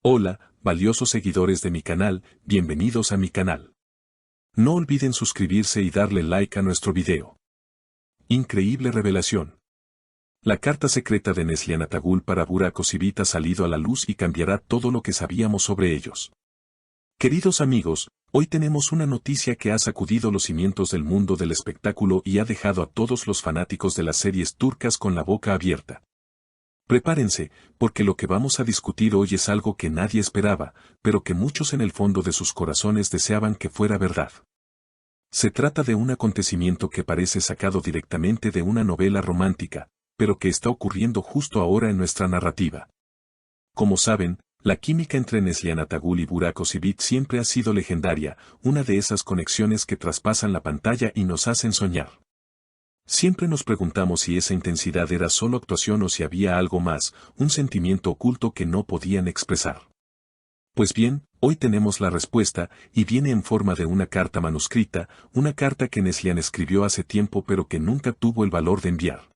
Hola, valiosos seguidores de mi canal, bienvenidos a mi canal. No olviden suscribirse y darle like a nuestro video. Increíble revelación. La carta secreta de Neslihan Atagul para Burak Özçivit ha salido a la luz y cambiará todo lo que sabíamos sobre ellos. Queridos amigos, hoy tenemos una noticia que ha sacudido los cimientos del mundo del espectáculo y ha dejado a todos los fanáticos de las series turcas con la boca abierta. Prepárense, porque lo que vamos a discutir hoy es algo que nadie esperaba, pero que muchos en el fondo de sus corazones deseaban que fuera verdad. Se trata de un acontecimiento que parece sacado directamente de una novela romántica, pero que está ocurriendo justo ahora en nuestra narrativa. Como saben, la química entre Neslihan Atagul y Burak Özçivit siempre ha sido legendaria, una de esas conexiones que traspasan la pantalla y nos hacen soñar. Siempre nos preguntamos si esa intensidad era solo actuación o si había algo más, un sentimiento oculto que no podían expresar. Pues bien, hoy tenemos la respuesta, y viene en forma de una carta manuscrita, una carta que Neslihan escribió hace tiempo pero que nunca tuvo el valor de enviar.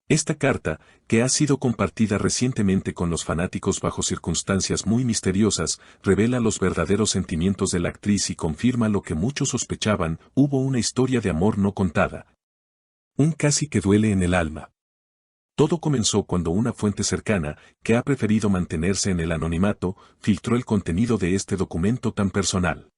Esta carta, que ha sido compartida recientemente con los fanáticos bajo circunstancias muy misteriosas, revela los verdaderos sentimientos de la actriz y confirma lo que muchos sospechaban: hubo una historia de amor no contada. Un casi que duele en el alma. Todo comenzó cuando una fuente cercana, que ha preferido mantenerse en el anonimato, filtró el contenido de este documento tan personal.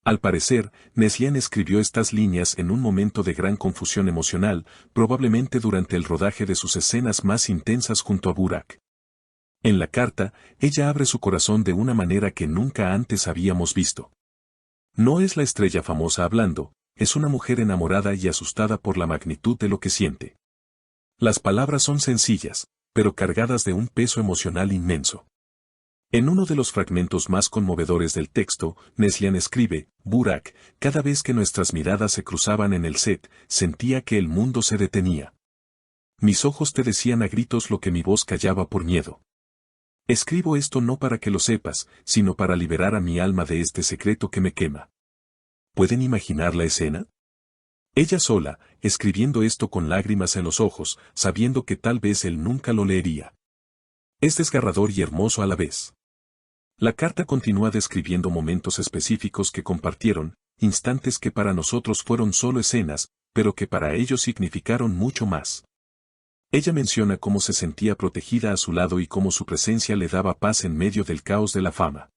Al parecer, Neslihan escribió estas líneas en un momento de gran confusión emocional, probablemente durante el rodaje de sus escenas más intensas junto a Burak. En la carta, ella abre su corazón de una manera que nunca antes habíamos visto. No es la estrella famosa hablando, es una mujer enamorada y asustada por la magnitud de lo que siente. Las palabras son sencillas, pero cargadas de un peso emocional inmenso. En uno de los fragmentos más conmovedores del texto, Neslihan escribe: Burak, cada vez que nuestras miradas se cruzaban en el set, sentía que el mundo se detenía. Mis ojos te decían a gritos lo que mi voz callaba por miedo. Escribo esto no para que lo sepas, sino para liberar a mi alma de este secreto que me quema. ¿Pueden imaginar la escena? Ella sola, escribiendo esto con lágrimas en los ojos, sabiendo que tal vez él nunca lo leería. Es desgarrador y hermoso a la vez. La carta continúa describiendo momentos específicos que compartieron, instantes que para nosotros fueron solo escenas, pero que para ellos significaron mucho más. Ella menciona cómo se sentía protegida a su lado y cómo su presencia le daba paz en medio del caos de la fama.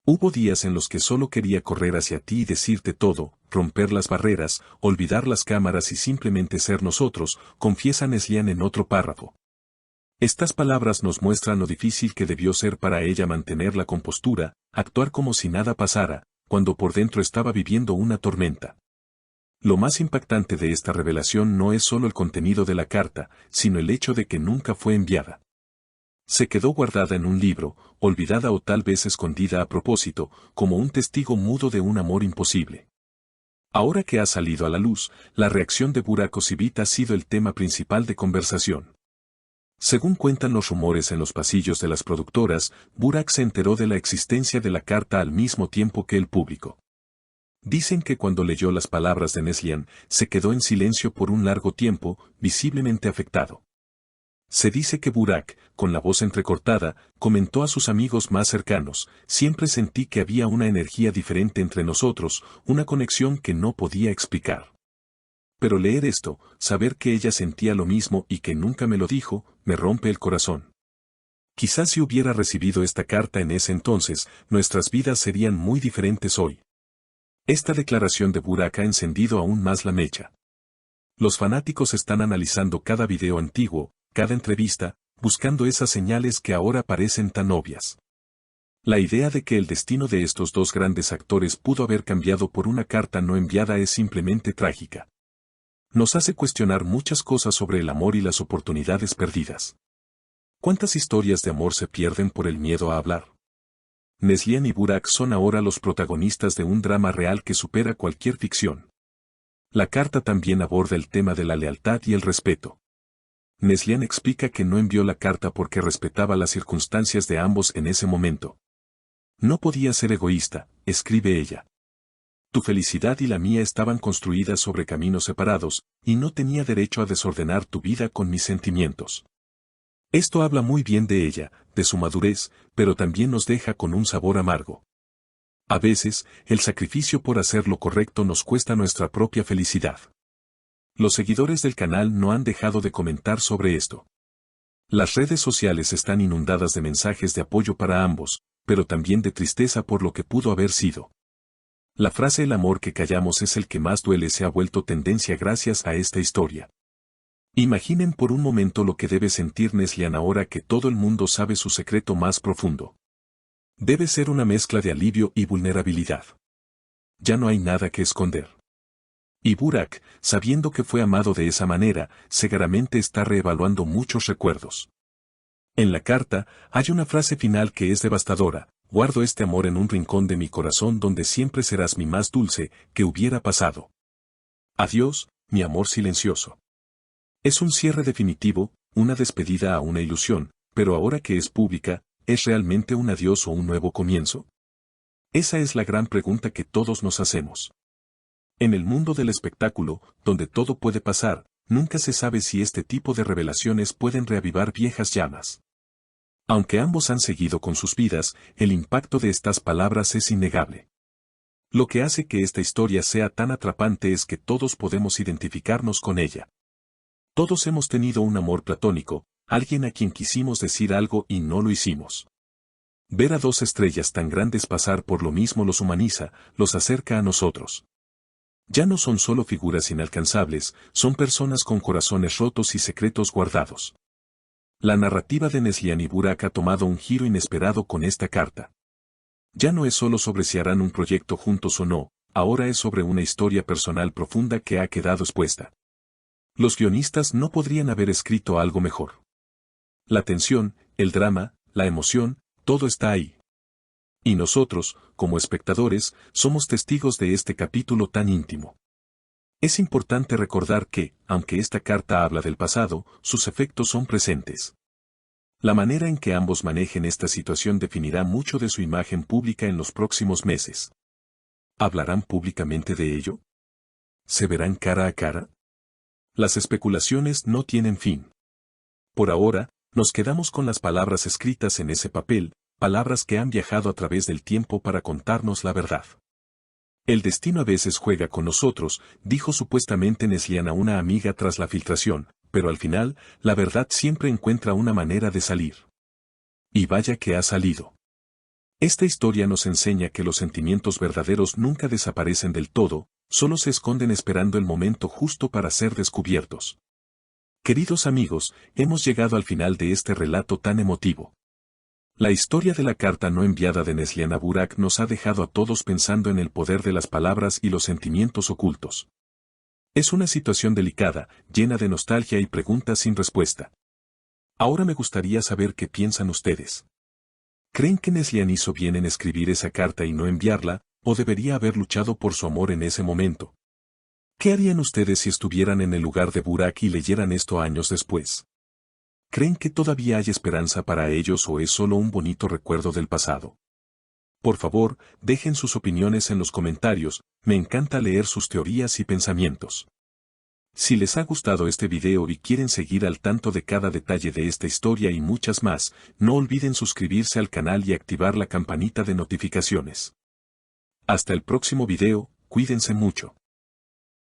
Hubo días en los que solo quería correr hacia ti y decirte todo, romper las barreras, olvidar las cámaras y simplemente ser nosotros, confiesa Neslihan en otro párrafo. Estas palabras nos muestran lo difícil que debió ser para ella mantener la compostura, actuar como si nada pasara, cuando por dentro estaba viviendo una tormenta. Lo más impactante de esta revelación no es solo el contenido de la carta, sino el hecho de que nunca fue enviada. Se quedó guardada en un libro, olvidada o tal vez escondida a propósito, como un testigo mudo de un amor imposible. Ahora que ha salido a la luz, la reacción de Burak Özçivit ha sido el tema principal de conversación. Según cuentan los rumores en los pasillos de las productoras, Burak se enteró de la existencia de la carta al mismo tiempo que el público. Dicen que cuando leyó las palabras de Neslihan, se quedó en silencio por un largo tiempo, visiblemente afectado. Se dice que Burak, con la voz entrecortada, comentó a sus amigos más cercanos: siempre sentí que había una energía diferente entre nosotros, una conexión que no podía explicar. Pero leer esto, saber que ella sentía lo mismo y que nunca me lo dijo, me rompe el corazón. Quizás si hubiera recibido esta carta en ese entonces, nuestras vidas serían muy diferentes hoy. Esta declaración de Burak ha encendido aún más la mecha. Los fanáticos están analizando cada video antiguo, cada entrevista, buscando esas señales que ahora parecen tan obvias. La idea de que el destino de estos dos grandes actores pudo haber cambiado por una carta no enviada es simplemente trágica. Nos hace cuestionar muchas cosas sobre el amor y las oportunidades perdidas. ¿Cuántas historias de amor se pierden por el miedo a hablar? Neslihan y Burak son ahora los protagonistas de un drama real que supera cualquier ficción. La carta también aborda el tema de la lealtad y el respeto. Neslihan explica que no envió la carta porque respetaba las circunstancias de ambos en ese momento. No podía ser egoísta, escribe ella. Tu felicidad y la mía estaban construidas sobre caminos separados, y no tenía derecho a desordenar tu vida con mis sentimientos. Esto habla muy bien de ella, de su madurez, pero también nos deja con un sabor amargo. A veces, el sacrificio por hacer lo correcto nos cuesta nuestra propia felicidad. Los seguidores del canal no han dejado de comentar sobre esto. Las redes sociales están inundadas de mensajes de apoyo para ambos, pero también de tristeza por lo que pudo haber sido. La frase "el amor que callamos es el que más duele" se ha vuelto tendencia gracias a esta historia. Imaginen por un momento lo que debe sentir Neslihan ahora que todo el mundo sabe su secreto más profundo. Debe ser una mezcla de alivio y vulnerabilidad. Ya no hay nada que esconder. Y Burak, sabiendo que fue amado de esa manera, seguramente está reevaluando muchos recuerdos. En la carta, hay una frase final que es devastadora: "Guardo este amor en un rincón de mi corazón donde siempre serás mi más dulce, que hubiera pasado. Adiós, mi amor silencioso". Es un cierre definitivo, una despedida a una ilusión, pero ahora que es pública, ¿es realmente un adiós o un nuevo comienzo? Esa es la gran pregunta que todos nos hacemos. En el mundo del espectáculo, donde todo puede pasar, nunca se sabe si este tipo de revelaciones pueden reavivar viejas llamas. Aunque ambos han seguido con sus vidas, el impacto de estas palabras es innegable. Lo que hace que esta historia sea tan atrapante es que todos podemos identificarnos con ella. Todos hemos tenido un amor platónico, alguien a quien quisimos decir algo y no lo hicimos. Ver a dos estrellas tan grandes pasar por lo mismo los humaniza, los acerca a nosotros. Ya no son solo figuras inalcanzables, son personas con corazones rotos y secretos guardados. La narrativa de Neslihan y Burak ha tomado un giro inesperado con esta carta. Ya no es solo sobre si harán un proyecto juntos o no, ahora es sobre una historia personal profunda que ha quedado expuesta. Los guionistas no podrían haber escrito algo mejor. La tensión, el drama, la emoción, todo está ahí. Y nosotros, como espectadores, somos testigos de este capítulo tan íntimo. Es importante recordar que, aunque esta carta habla del pasado, sus efectos son presentes. La manera en que ambos manejen esta situación definirá mucho de su imagen pública en los próximos meses. ¿Hablarán públicamente de ello? ¿Se verán cara a cara? Las especulaciones no tienen fin. Por ahora, nos quedamos con las palabras escritas en ese papel, palabras que han viajado a través del tiempo para contarnos la verdad. El destino a veces juega con nosotros, dijo supuestamente Neslihan a una amiga tras la filtración, pero al final, la verdad siempre encuentra una manera de salir. Y vaya que ha salido. Esta historia nos enseña que los sentimientos verdaderos nunca desaparecen del todo, solo se esconden esperando el momento justo para ser descubiertos. Queridos amigos, hemos llegado al final de este relato tan emotivo. La historia de la carta no enviada de Neslihan a Burak nos ha dejado a todos pensando en el poder de las palabras y los sentimientos ocultos. Es una situación delicada, llena de nostalgia y preguntas sin respuesta. Ahora me gustaría saber qué piensan ustedes. ¿Creen que Neslihan hizo bien en escribir esa carta y no enviarla, o debería haber luchado por su amor en ese momento? ¿Qué harían ustedes si estuvieran en el lugar de Burak y leyeran esto años después? ¿Creen que todavía hay esperanza para ellos o es solo un bonito recuerdo del pasado? Por favor, dejen sus opiniones en los comentarios, me encanta leer sus teorías y pensamientos. Si les ha gustado este video y quieren seguir al tanto de cada detalle de esta historia y muchas más, no olviden suscribirse al canal y activar la campanita de notificaciones. Hasta el próximo video, cuídense mucho.